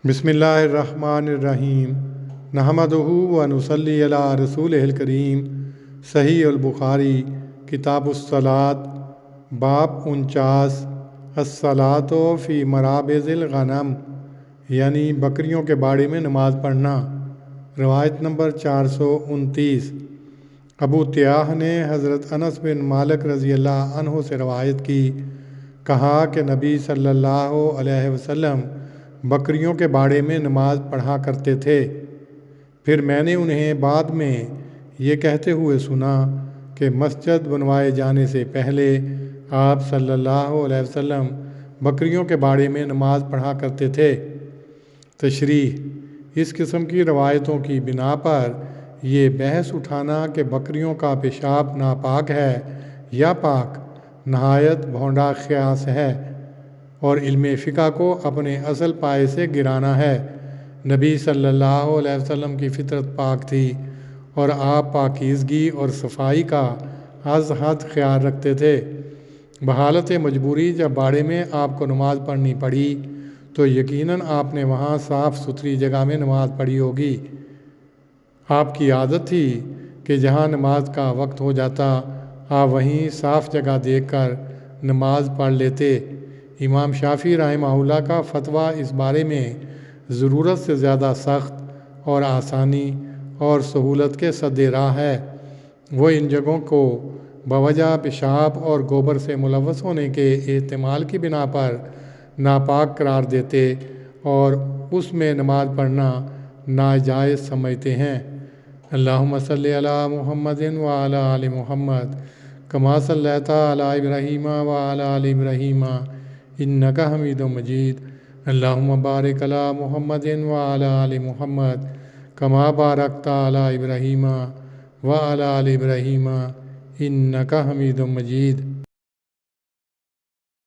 بسم اللہ الرحمن الرحیم نحمدہ و نصلی علی رسولہ الکریم۔ صحیح البخاری کتاب الصلاۃ باب 49 الصلاۃ فی مرابض الغنم، یعنی بکریوں کے باڑے میں نماز پڑھنا۔ روایت نمبر 429۔ ابو طیاہ نے حضرت انس بن مالک رضی اللہ عنہ سے روایت کی، کہا کہ نبی صلی اللہ علیہ وسلم بکریوں کے باڑے میں نماز پڑھا کرتے تھے۔ پھر میں نے انہیں بعد میں یہ کہتے ہوئے سنا کہ مسجد بنوائے جانے سے پہلے آپ صلی اللہ علیہ وسلم بکریوں کے باڑے میں نماز پڑھا کرتے تھے۔ تشریح: اس قسم کی روایتوں کی بنا پر یہ بحث اٹھانا کہ بکریوں کا پیشاب ناپاک ہے یا پاک، نہایت بھونڈا قیاس ہے اور علم فقہ کو اپنے اصل پائے سے گرانا ہے۔ نبی صلی اللہ علیہ وسلم کی فطرت پاک تھی اور آپ پاکیزگی اور صفائی کا از حد خیال رکھتے تھے۔ بحالت مجبوری جب باڑے میں آپ کو نماز پڑھنی پڑی تو یقیناً آپ نے وہاں صاف ستھری جگہ میں نماز پڑھی ہوگی۔ آپ کی عادت تھی کہ جہاں نماز کا وقت ہو جاتا آپ وہیں صاف جگہ دیکھ کر نماز پڑھ لیتے۔ امام شافعی رحمہ اللہ کا فتویٰ اس بارے میں ضرورت سے زیادہ سخت اور آسانی اور سہولت کے سد راہ ہے۔ وہ ان جگہوں کو بوجہ پیشاب اور گوبر سے ملوث ہونے کے احتمال کی بنا پر ناپاک قرار دیتے اور اس میں نماز پڑھنا ناجائز سمجھتے ہیں۔ اللہم صلی علی محمد وعلی آل محمد کما صلیت علی ابراہیم وعلی آل ابراہیم انک حمید مجید۔ اللہم بارک علی محمد وعلی آل محمد کما بارکت علی ابراہیم وعلی آل ابراہیم انک حمید مجید۔